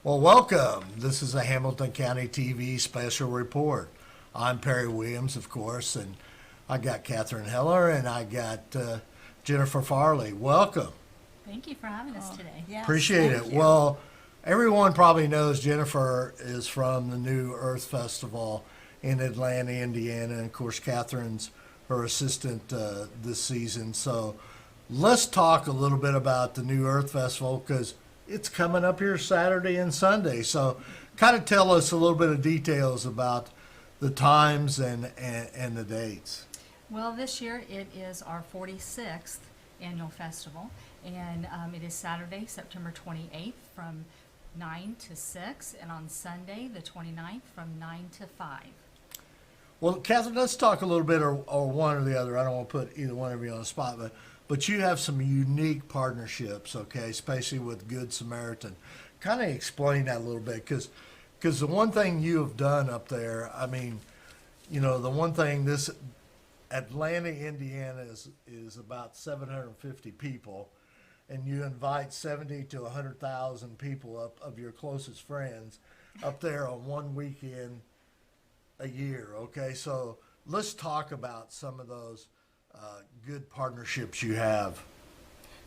Well, welcome. This is a Hamilton County TV special report. I'm Perry Williams, of course, and I got Catherine Heller and I got Jennifer Farley. Welcome. Thank you for having us today. Yes, Appreciate it. thank you. Well, everyone probably knows Jennifer is from the New Earth Festival in Atlanta, Indiana, and of course, Catherine's her assistant this season. So let's talk a little bit about the New Earth Festival because it's coming up here Saturday and Sunday. So kind of tell us a little bit of details about the times and the dates. Well, this year it is our 46th annual festival, and it is Saturday, September 28th from 9 to 6, and on Sunday, the 29th, from 9 to 5. Well, Catherine, let's talk a little bit, or one or the other. I don't want to put either one of you on the spot, but you have some unique partnerships, okay, especially with Good Samaritan. Kind of explain that a little bit, because the one thing you have done up there, I mean, you know, the one thing this Atlanta, Indiana is about 750 people, and you invite 70 to 100,000 people up of your closest friends up there on one weekend a year, okay? So let's talk about some of those good partnerships you have.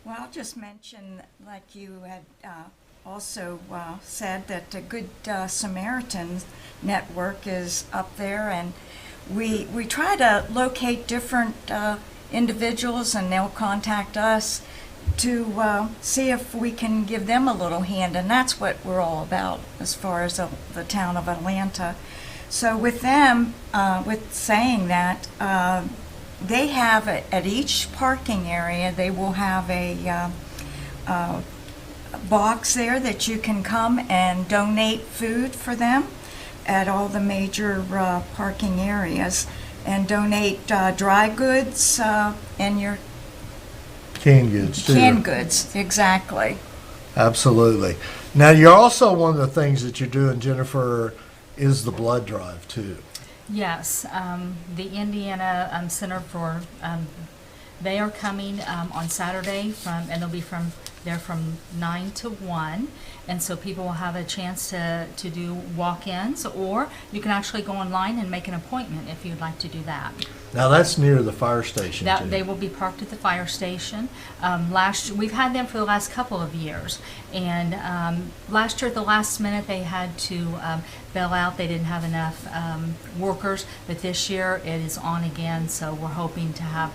Well, I'll just mention, like you had also said, that the Good Samaritan Network is up there, and we try to locate different individuals, and they'll contact us to see if we can give them a little hand, and that's what we're all about as far as the town of Atlanta. So with them, with saying that, they have at each parking area, they will have a box there that you can come and donate food for them at all the major parking areas, and donate dry goods and your Canned goods, too. canned goods, exactly. Absolutely. Now, you're also, one of the things that you're doing, Jennifer, is the blood drive, too. Yes, the Indiana Center for, they are coming on Saturday and they'll be from 9 to 1. And so people will have a chance to do walk-ins, or you can actually go online and make an appointment if you'd like to do that. Now, that's near the fire station, too. They will be parked at the fire station. We've had them for the last couple of years, and last year at the last minute they had to bail out. They didn't have enough workers, but this year it is on again. So we're hoping to have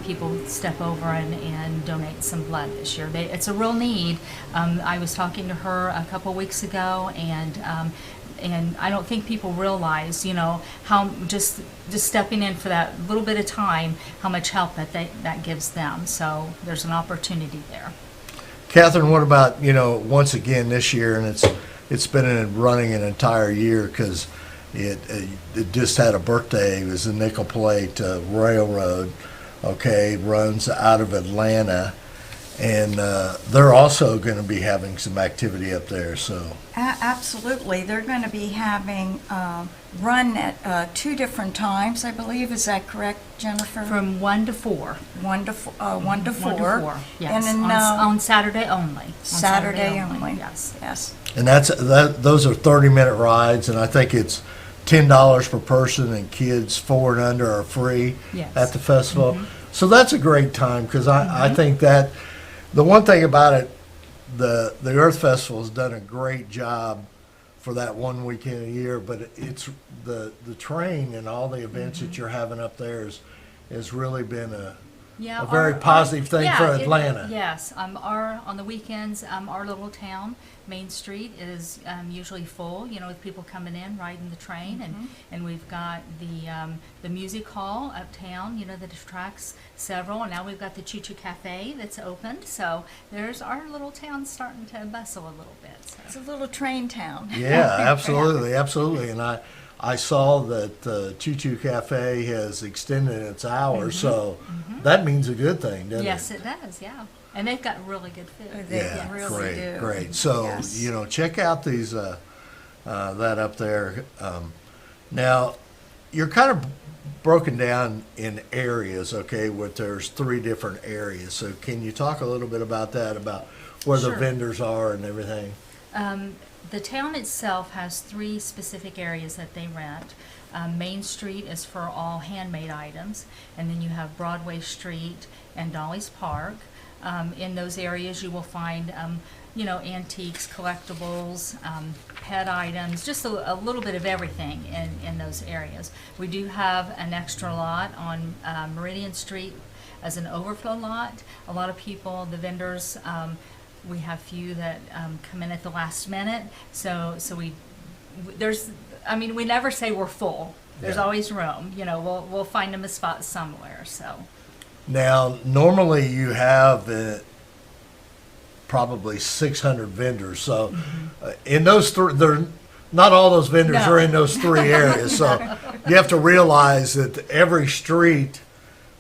people step over and donate some blood this year. It's a real need. I was talking to her a couple weeks ago, and I don't think people realize, you know, how just stepping in for that little bit of time, how much help that gives them. So there's an opportunity there. Catherine, what about, you know, once again this year, and it's been running an entire year because it just had a birthday. It was the Nickel Plate Railroad, okay, runs out of Atlanta. And they're also going to be having some activity up there. So Absolutely. They're going to be having run at two different times, I believe. Is that correct, Jennifer? From 1 to 4. 1 to 4. 1 to 4, yes. And then, on Saturday only. On Saturday only. Yes. Yes. and those are 30-minute rides, and I think it's $10 per person, and kids 4 and under are free Yes. at the festival. So that's a great time because I think that the one thing about it, the Earth Festival has done a great job for that one weekend a year, but it's the train and all the events that you're having up there has really been a very positive thing for Atlanta. Yes, on the weekends, our little town, Main Street, is usually full, you know, with people coming in, riding the train, and we've got the music hall uptown, you know, that attracts several, and now we've got the Choo Choo Cafe that's opened, so there's our little town starting to bustle a little bit. So. It's a little train town. Yeah, absolutely, absolutely. And I saw that Choo Choo Cafe has extended its hours, so that means a good thing, doesn't it? Yes, it does, yeah. And they've got really good food. They Yeah, really great, do. great. So, Yes. you know, check out these, that up there. Now, you're kind of broken down in areas, okay, where there's 3 different areas. So can you talk a little bit about that, about where the Sure. vendors are and everything? The town itself has 3 specific areas that they rent. Main Street is for all handmade items, and then you have Broadway Street and Dolly's Park. In those areas, you will find, antiques, collectibles, pet items, just a little bit of everything in those areas. We do have an extra lot on Meridian Street as an overflow lot. A lot of people, the vendors, we have few that come in at the last minute, so we never say we're full. There's Yeah. always room. We'll find them a spot somewhere. So Now, normally you have probably 600 vendors. So in those three, not all those vendors No. are in those 3 areas. So you have to realize that every street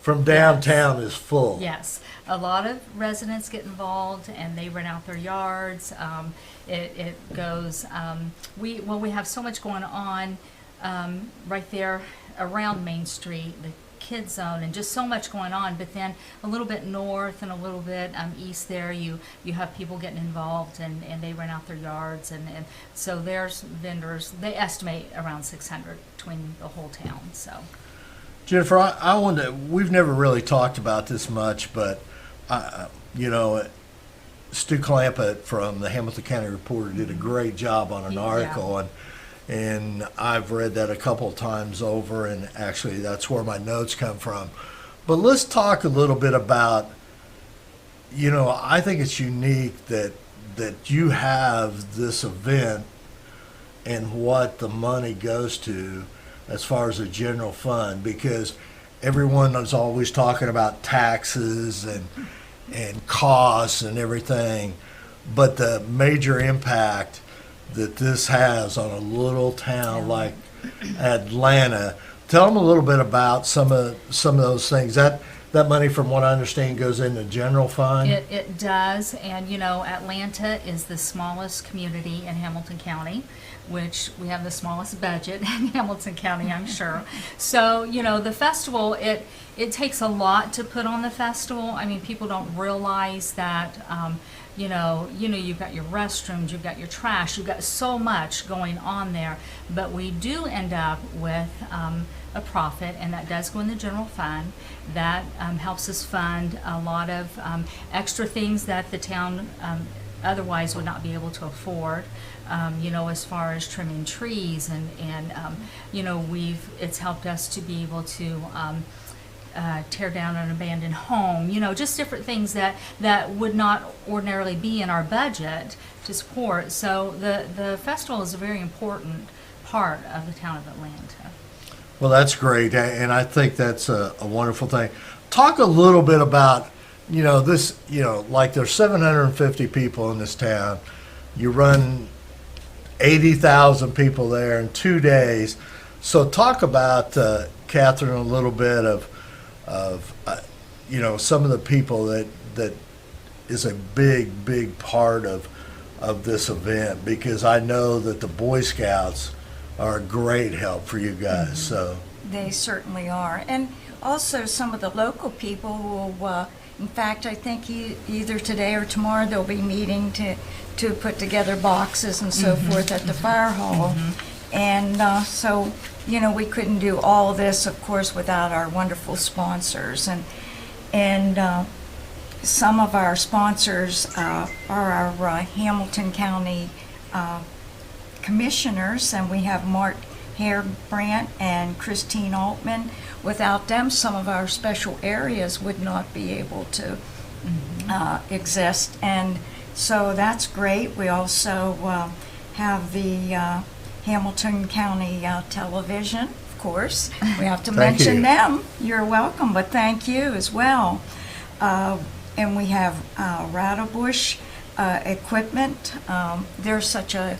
from downtown is full. yes, a lot of residents get involved and they rent out their yards. It goes. We have so much going on right there around Main Street, the Kids Zone, and just so much going on. But then a little bit north and a little bit east there, you have people getting involved and they rent out their yards, and so there's vendors. They estimate around 600 between the whole town. So. Jennifer, I wonder, we've never really talked about this much, but, Stu Clampett from the Hamilton County Reporter did a great job on an Yeah. article, and I've read that a couple of times over, and actually that's where my notes come from. But let's talk a little bit about, I think it's unique that you have this event and what the money goes to as far as the general fund, because everyone is always talking about taxes and costs and everything, but the major impact that this has on a little town like Atlanta. Tell them a little bit about some of those things. That money, from what I understand, goes in the general fund. It does, and Atlanta is the smallest community in Hamilton County, which we have the smallest budget in Hamilton County, I'm sure. So, the festival, it takes a lot to put on the festival. I mean, people don't realize that, you've got your restrooms, you've got your trash, you've got so much going on there. But we do end up with a profit, and that does go in the general fund. That helps us fund a lot of extra things that the town otherwise would not be able to afford. As far as trimming trees and it's helped us to be able to tear down an abandoned home, just different things that would not ordinarily be in our budget to support. So the festival is a very important part of the town of Atlanta. Well, that's great, and I think that's a wonderful thing. Talk a little bit about, this, like there's 750 people in this town. You run 80,000 people there in 2 days. So talk about, Catherine, a little bit of some of the people that is a big part of this event, because I know that the Boy Scouts are a great help for you guys. Mm-hmm. So They certainly are. And also some of the local people will, in fact, I think either today or tomorrow they'll be meeting to put together boxes and so forth at the fire hall. And so, we couldn't do all this, of course, without our wonderful sponsors. And some of our sponsors are our Hamilton County commissioners, and we have Mark Hairbrandt and Christine Altman. Without them, some of our special areas would not be able to exist, and so that's great. We also have the Hamilton County Television, of course. We have to Thank mention you. them. You're welcome, but thank you as well. And we have Rattlebush Equipment. They're such a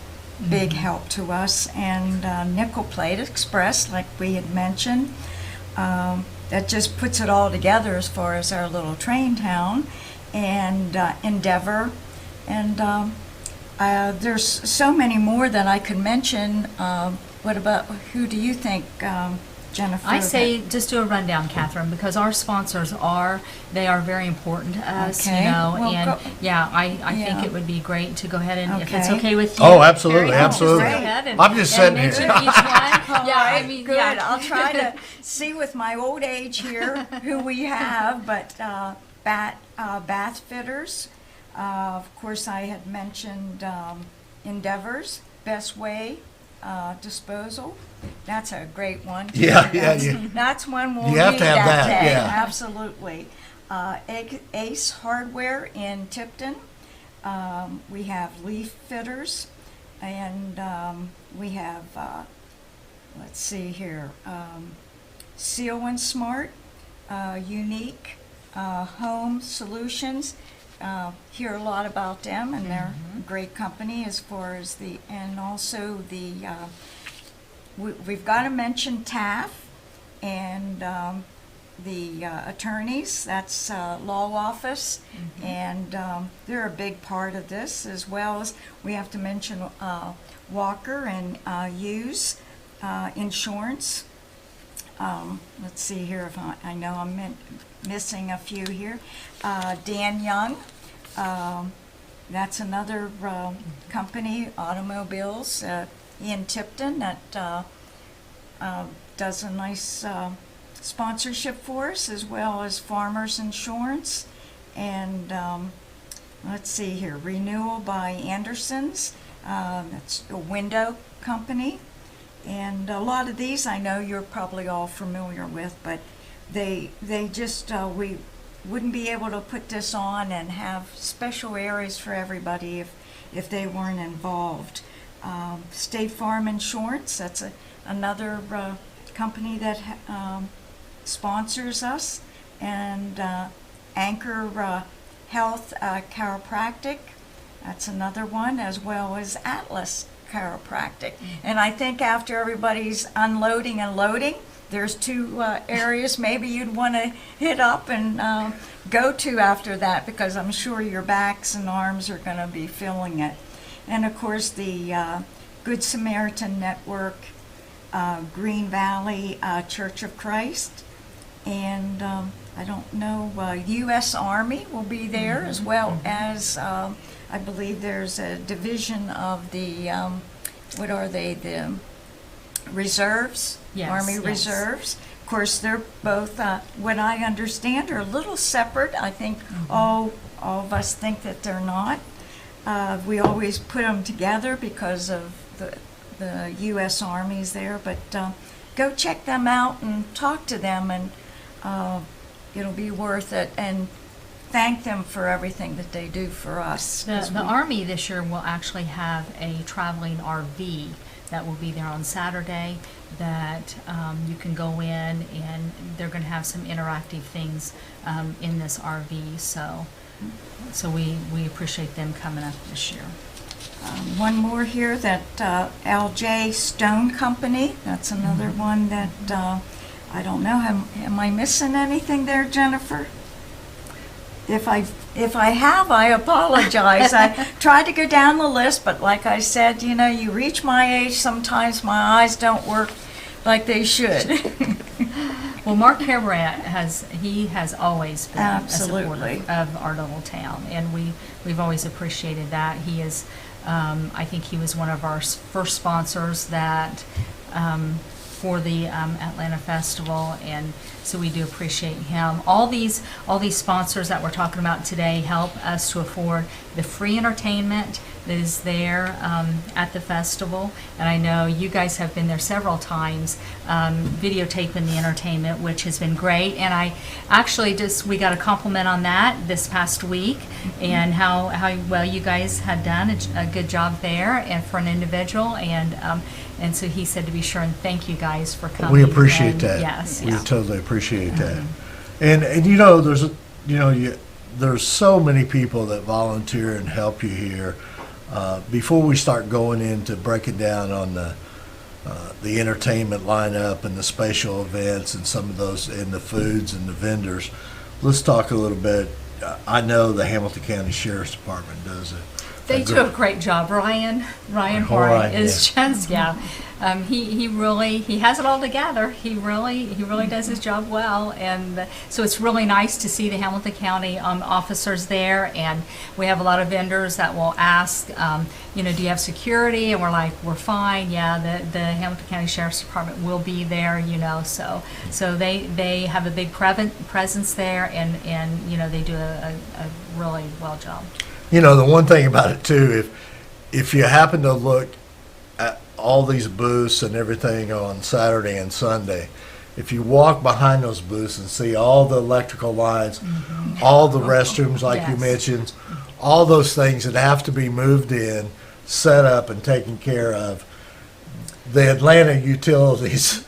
big help to us, and Nickel Plate Express, like we had mentioned, that just puts it all together as far as our little train town, and Endeavor, and there's so many more that I could mention. What about, who do you think Jennifer? I say just do a rundown, Catherine, because our sponsors they are very important to us, Okay. Well, and I think yeah. it would be great to go ahead and, if it's Okay. okay with you. Oh, absolutely, Carrie, just absolutely. go ahead and- I'm just and sitting here. mention each one. All Yeah, I right, mean, good. yeah. I'll try to see with my old age here who we have, but bath fitters. Of course, I had mentioned Endeavors, Best Way Disposal. That's a great one. Yeah, yeah, That's, yeah. that's one we'll You have need to have that, day. yeah. Absolutely. Ace Hardware in Tipton. We have Leaf Fitters, and we have, let's see here, Seal and Smart, Unique Home Solutions. Hear a lot about them, and they're a great company as far as and also we've got to mention TAF and the attorneys, that's law office, and they're a big part of this, as well as we have to mention Walker and Hughes Insurance. Let's see here if I know I'm missing a few here. Dan Young, that's another company, automobiles in Tipton, that does a nice sponsorship for us, as well as Farmers Insurance. And let's see here, Renewal by Anderson's, that's a window company. And a lot of these I know you're probably all familiar with, but they just, we wouldn't be able to put this on and have special areas for everybody if they weren't involved. State Farm Insurance, that's another company that sponsors us, and Anchor Health Chiropractic, that's another one, as well as Atlas Chiropractic. And I think after everybody's unloading and loading, there's two areas maybe you'd want to hit up and go to after that, because I'm sure your backs and arms are going to be feeling it. And of course the Good Samaritan Network, Green Valley Church of Christ, and I don't know, U.S. Army will be there, as well as I believe there's a division of the, what are they, the reserves? Yes, Army yes. Reserves. Of course, they're both, what I understand, are a little separate. I think all of us think that they're not. We always put them together because of the U.S. Army's there, but go check them out and talk to them, and it'll be worth it. And thank them for everything that they do for us. The Army this year will actually have a traveling RV that will be there on Saturday, that you can go in, and they're going to have some interactive things in this RV. So we appreciate them coming up this year. One more here, that LJ Stone Company, that's another one that I don't know, am I missing anything there, Jennifer? If I have, I apologize. I tried to go down the list, but like I said, you reach my age, sometimes my eyes don't work like they should. Well, Mark Harebrant has always been Absolutely. a supporter of our little town, and we've always appreciated that. He is, I think he was one of our first sponsors that for the Atlanta Festival, and so we do appreciate him. All these sponsors that we're talking about today help us to afford the free entertainment that is there at the festival. And I know you guys have been there several times videotaping the entertainment, which has been great. And I actually we got a compliment on that this past week, and how well you guys had done a good job there, and for an individual. And so he said to be sure and thank you guys for coming. We appreciate and that. Yes, We yeah. totally appreciate that. And there's so many people that volunteer and help you here. Before we start going into breaking down on the entertainment lineup and the special events and some of those, and the foods and the vendors, let's talk a little bit. I know the Hamilton County Sheriff's Department does a They do a great job. Ryan Horan Horan, is just, he has it all together. He really does his job well, and so it's really nice to see the Hamilton County officers there. And we have a lot of vendors that will ask, do you have security? And we're like, we're fine. Yeah, the Hamilton County Sheriff's Department will be there. So they have a big presence there, and they do a really well job. The one thing about it too, if you happen to look at all these booths and everything on Saturday and Sunday, if you walk behind those booths and see all the electrical lines, all the restrooms like you Yes. mentioned, all those things that have to be moved in, set up and taken care of, the Atlanta utilities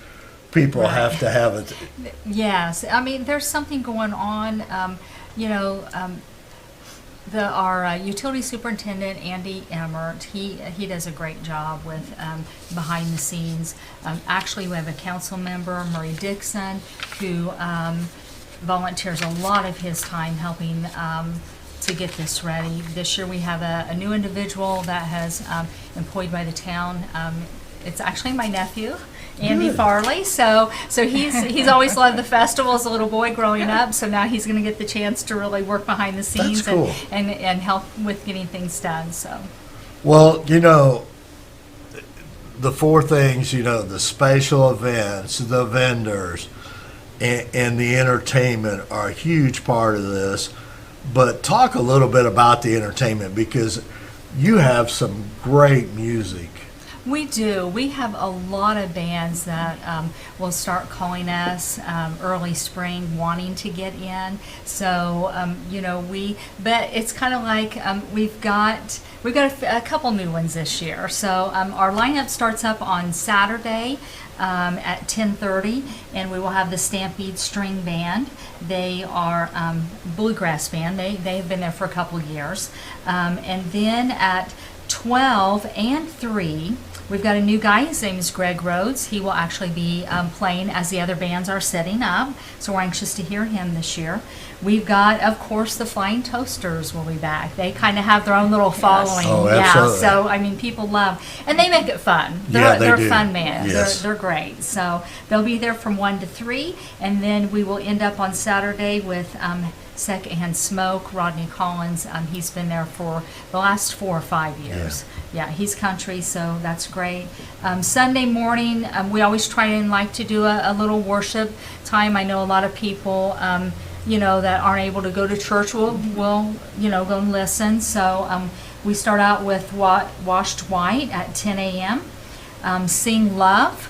people Right. have to have it. Yes, I mean, there's something going on, our utility superintendent, Andy Emmert, he does a great job with behind the scenes. Actually, we have a council member, Murray Dixon, who volunteers a lot of his time helping to get this ready. This year we have a new individual that has employed by the town. It's actually my nephew, Andy Good. Farley. So he's always loved the festival as a little boy growing up. So now he's going to get the chance to really work behind the scenes cool. and help with getting things done. So Well, the four things, the spatial events, the vendors, and the entertainment are a huge part of this. But talk a little bit about the entertainment, because you have some great music. we do. We have a lot of bands that will start calling us early spring, wanting to get in. So but it's kind of like we've got a couple new ones this year. So our lineup starts up on Saturday at 10:30, and we will have the Stampede String Band. They are bluegrass band. They've been there for a couple of years, and then at 12 and 3. We've got a new guy. His name is Greg Rhodes. He will actually be playing as the other bands are setting up. So we're anxious to hear him this year. We've got, of course, the Flying Toasters will be back. They kind of have their own little following. Oh, yeah. absolutely. So people love, and they make it fun. Yeah, They're do. fun bands. Yes. They're great. So they'll be there from 1 to 3, and then we will end up on Saturday with Secondhand Smoke, Rodney Collins. He's been there for the last 4 or 5 years. Yeah, he's country, so that's great. Sunday morning, we always try and like to do a little worship time. I know a lot of people, that aren't able to go to church will go and listen. So we start out with Washed White at 10 a.m. Sing Love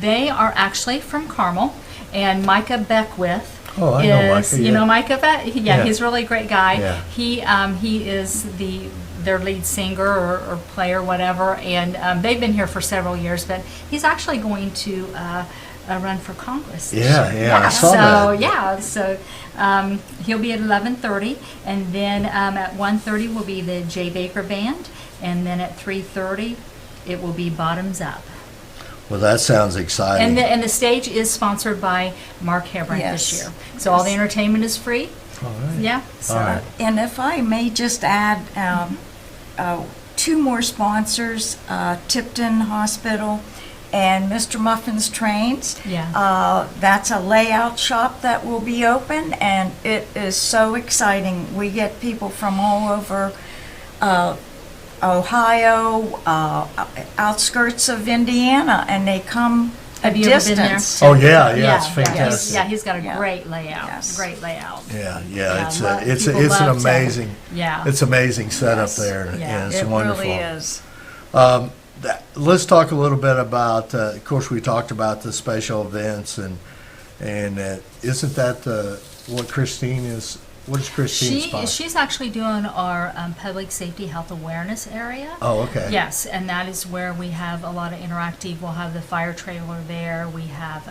they are actually from Carmel, and Micah Beckwith. Oh, I know Micah, You yeah. know Micah Yeah. he's a really great guy. Yeah. He is their lead singer or player, whatever, and they've been here for several years, but he's actually going to run for Congress this Yeah, year. yeah, I saw that. So he'll be at 11:30, and then at 1:30 will be the Jay Baker Band, and then at 3:30 it will be Bottoms Up. Well, that sounds exciting. And the stage is sponsored by Mark Hebron this Yes. year. So all the entertainment is free. All right. Yeah. So All right. And if I may just add, 2 more sponsors, Tipton Hospital and Mr. Muffin's Trains. Yeah. That's a layout shop that will be open, and it is so exciting. We get people from all over Ohio, outskirts of Indiana, and they come a Have you ever been there? distance. Oh, yeah, it's fantastic. He's got a Yeah. great layout. Yes. Great layout. Yeah, Yeah, it's people an love to- amazing, Yeah. it's amazing setup Yes. there, Yeah. and it's It wonderful. really is. Let's talk a little bit about. Of course, we talked about the special events, and isn't that what Christine is? What is Christine's spot? She's actually doing our public safety health awareness area. Oh, okay. Yes, and that is where we have a lot of interactive. We'll have the fire trailer there. We have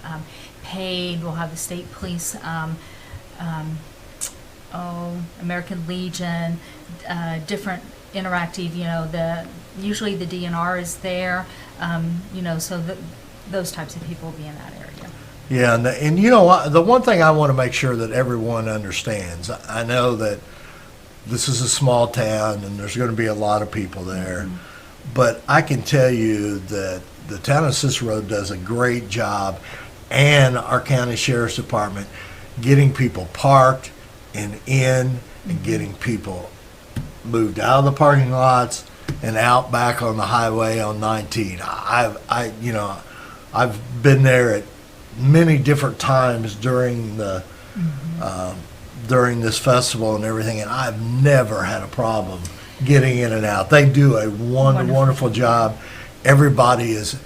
paid. We'll have the state police. American Legion, different interactive. Usually the DNR is there. So those types of people will be in that area. Yeah, and the one thing I want to make sure that everyone understands, I know that this is a small town and there's going to be a lot of people there. But I can tell you that the town of Cicero does a great job, and our county sheriff's department, getting people parked and in, and getting people moved out of the parking lots and out back on the highway on 19. I've been there at many different times during the during this festival and everything, and I've never had a problem getting in and out. They do a wonderful job. Everybody is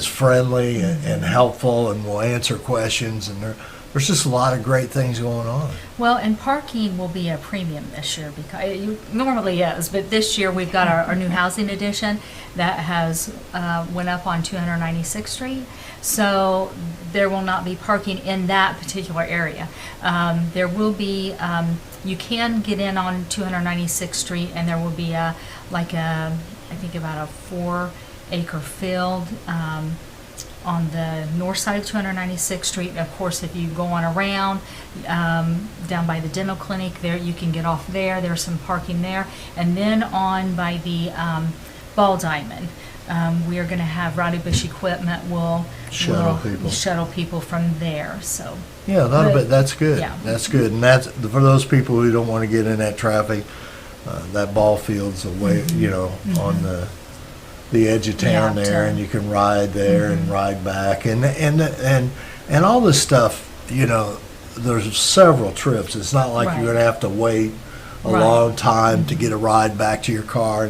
friendly and helpful and will answer questions, and there's just a lot of great things going on. Well, and parking will be a premium this year because it normally is, but this year we've got our new housing edition that has went up on 296th Street. So there will not be parking in that particular area. There will be, you can get in on 296th Street, and there will be I think about a 4-acre field on the north side of 296th Street. Of course, if you go on around down by the dental clinic, there you can get off there. There's some parking there, and then on by the Ball Diamond. We are going to have Rowdy Bush Equipment will shuttle people from there. So yeah, that's good. Yeah. That's good, and that's for those people who don't want to get in that traffic. That ball field's away, on the edge of town there, and you can ride there and ride back, and all this stuff. There's several trips. It's not like you're going to have to wait a long time to get a ride back to your car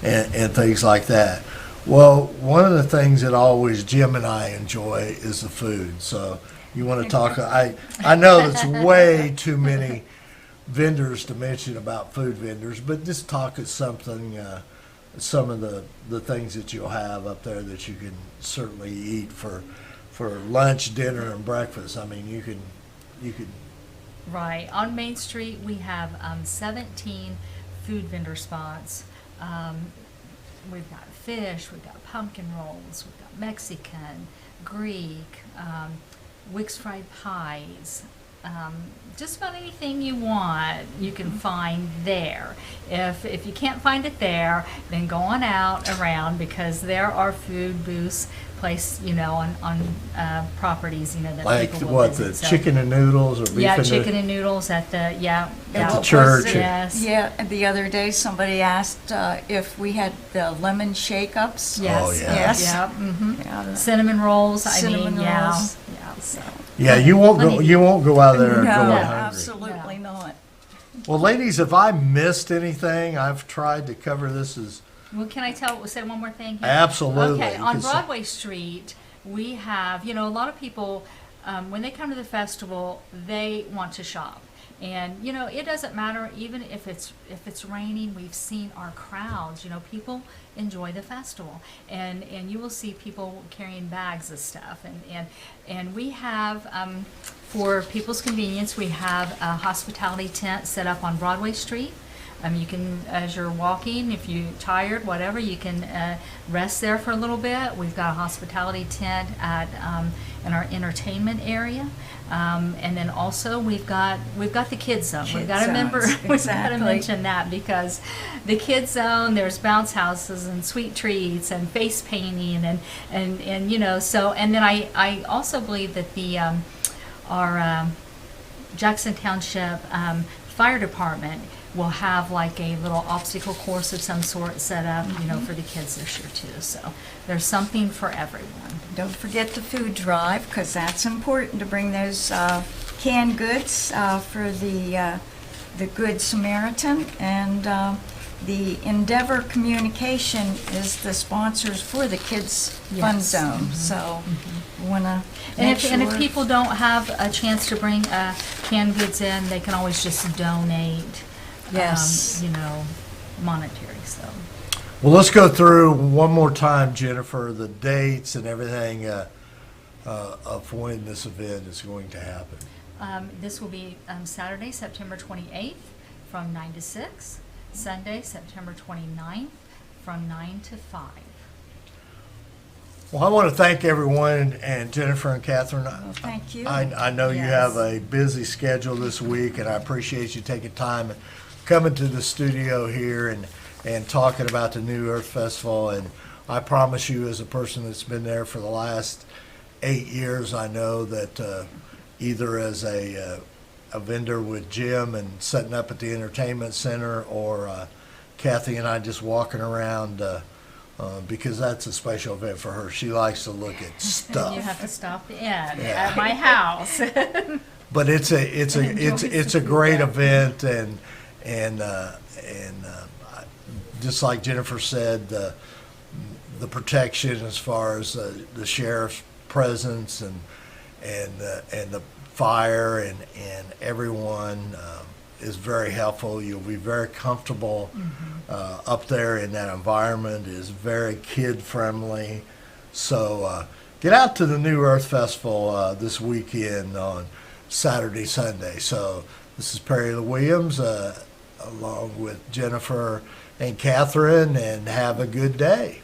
and things like that. Well, one of the things that always Jim and I enjoy is the food. So you want to talk? I know it's way too many vendors to mention about food vendors, but just talk is something. Some of the things that you'll have up there that you can certainly eat for lunch, dinner, and breakfast. I mean, you can. Right. On Main Street, we have 17 food vendor spots. We've got fish, we've got pumpkin rolls, we've got Mexican, Greek, Wix fried pies. Just about anything you want, you can find there. If you can't find it there, then go on out around, because there are food booths placed, on properties, that Like people will what, visit. the So, chicken and noodles or beef yeah, and chicken and noodles at the At the what was church. it? Yes. Yeah, the other day somebody asked if we had the lemon shake-ups. Yes. Oh, yeah. Yes. Yeah. Mm-hmm. Yeah, Cinnamon rolls. Cinnamon yeah. rolls. Yeah. So. Yeah, you won't go out there and no, go hungry. absolutely not. Well, ladies, if I missed anything, I've tried to cover this as Well, can I say one more thing here? absolutely. Okay, You on can say- Broadway Street, we have, a lot of people, when they come to the festival, they want to shop. And, it doesn't matter, even if it's raining, we've seen our crowds, people enjoy the festival. And you will see people carrying bags of stuff. And we have, for people's convenience, we have a hospitality tent set up on Broadway Street. You can, as you're walking, if you're tired, whatever, you can rest there for a little bit. We've got a hospitality tent in our entertainment area, and then also we've got the kids zone. We've got to remember, we've got to Exactly. mention that, because the kids zone, there's bounce houses and sweet treats and face painting and so, and then I also believe that our Jackson Township Fire Department will have like a little obstacle course of some sort set up, for the kids this year too. So there's something for everyone. Don't forget the food drive, because that's important to bring those canned goods for the Good Samaritan. And the Endeavor Communication is the sponsors for the Kids Fun Yes. Zone. So we want to And make if people don't have a chance to bring canned goods in, they can always just donate. Yes. Monetary. So. Well, let's go through one more time, Jennifer, the dates and everything of when this event is going to happen. This will be Saturday, September 28th from 9 to 6. Sunday, September 29th from 9 to 5. Well, I want to thank everyone, and Jennifer and Catherine. Well, thank you. I know you Yes. have a busy schedule this week, and I appreciate you taking time and coming to the studio here and talking about the New Earth Festival. And I promise you, as a person that's been there for the last 8 years, I know that either as a vendor with Jim and setting up at the entertainment center, or Kathy and I just walking around. Because that's a special event for her. She likes to look at stuff. You have to stop in at my house. But it's a great event, and just like Jennifer said, the protection as far as the sheriff's presence and the fire and everyone is very helpful. You'll be very comfortable up there in that environment. Is very kid friendly. So get out to the New Earth Festival this weekend on Saturday, Sunday. So this is Perry Williams along with Jennifer and Catherine, and have a good day.